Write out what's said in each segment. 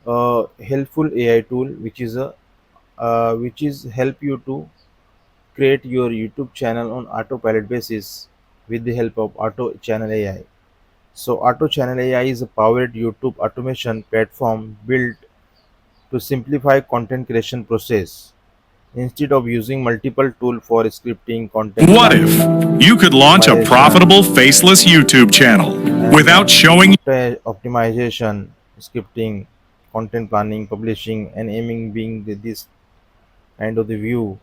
a helpful AI tool which is help you to create your YouTube channel on autopilot basis with the help of AutoChannel AI. So AutoChannel AI is a powered YouTube automation platform built to simplify content creation process. Instead of using multiple tools for scripting, content What if planning, you could launch a optimization, profitable faceless YouTube channel and without showing optimization, scripting, content planning, publishing, and aiming being this kind of the view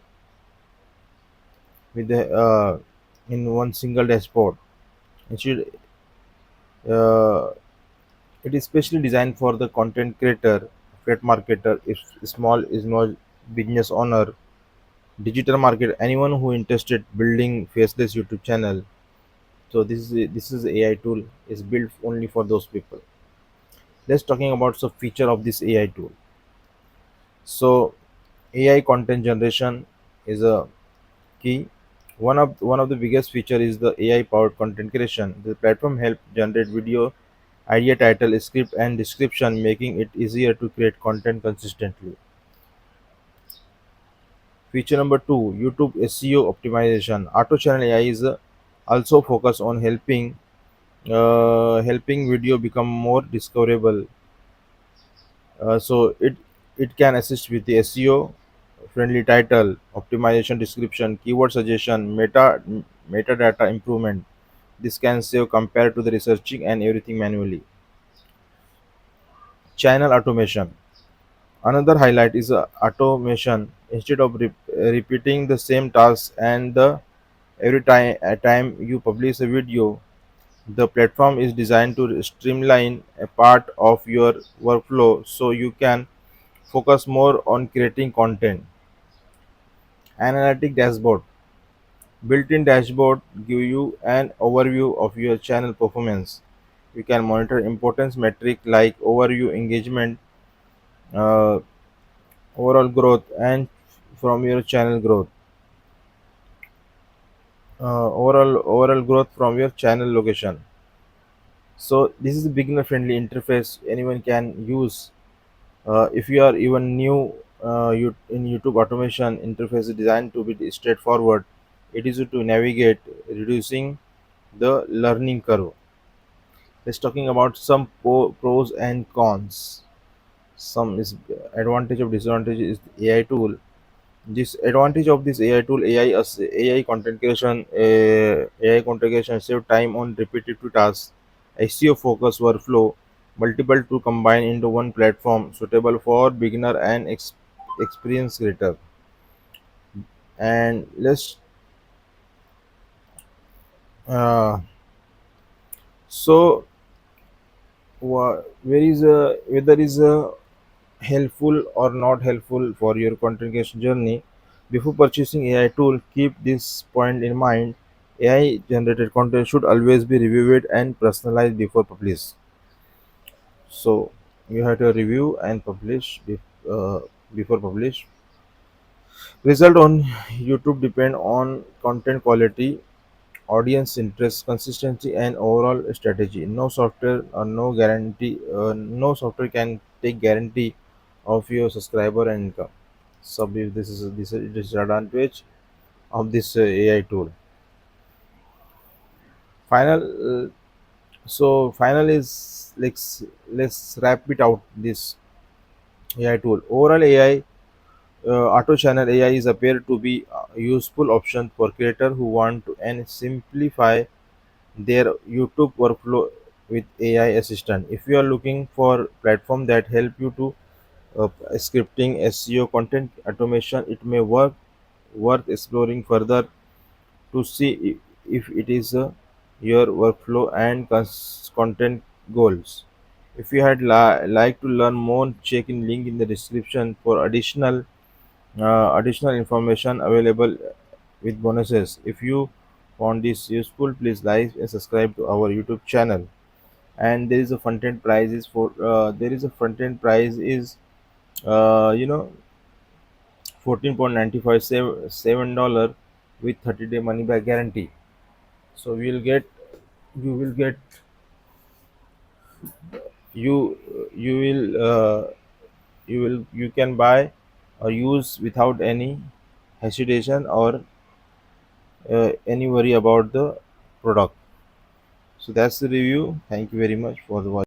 with the in one single dashboard. Instead, uh, it is specially designed for the content creator, freight marketer, if small business owner, digital market, anyone who interested building faceless YouTube channel. So this is AI tool is built only for those people. Let's talking about some feature of this AI tool. So AI content generation is a key. One of the biggest feature is the AI powered content creation. The platform help generate video, idea, title, script, and description, making it easier to create content consistently. Feature number two: YouTube SEO optimization. Auto Channel AI is also focused on helping video become more discoverable. So it can assist with the SEO, friendly title, optimization, description, keyword suggestion, metadata improvement. This can save compared to the researching and everything manually. Channel automation. Another highlight is automation. Instead of repeating the same task and the every time you publish a video, the platform is designed to streamline a part of your workflow so you can focus more on creating content. Analytic dashboard. Built-in dashboard give you an overview of your channel performance. You can monitor important metric like overview engagement, uh, overall growth, and from your channel growth. Overall growth from your channel location. So this is a beginner friendly interface anyone can use. If you are even new in YouTube automation interface is designed to be straightforward. It is to navigate, reducing the learning curve. Let's talking about some pros and cons. Some is advantage of disadvantage is the AI tool. This advantage of this AI tool, AI content creation, AI content creation save time on repetitive tasks, SEO focus workflow, multiple to combine into one platform, suitable for beginner and experienced creator. And let's uh, so where is whether is helpful or not helpful for your content creation journey. Before purchasing AI tool, keep this point in mind. AI generated content should always be reviewed and personalized before publish. So you have to review and before publish. Result on YouTube depend on content quality, audience interest, consistency, and overall strategy. No software or no guarantee. No software can take guarantee of your subscriber and income. So this is disadvantage of this AI tool. Final. Final is let's wrap it out. This AI tool. Overall, AI Auto Channel AI is appear to be a useful option for creators who want to and simplify their YouTube workflow with AI assistant. If you are looking for platform that help you to scripting, SEO, content automation, it may worth exploring further to see if it is your workflow and content goals. If you had like to learn more, check in link in the description for additional information available with bonuses. If you found this useful, please like and subscribe to our YouTube channel. And there is a front end price is for there is a front end price is uh, you know 14.95 $7 with 30-day money back guarantee. So you will get you you will you can buy or use without any hesitation or any worry about the product. So that's the review. Thank you very much for the watching.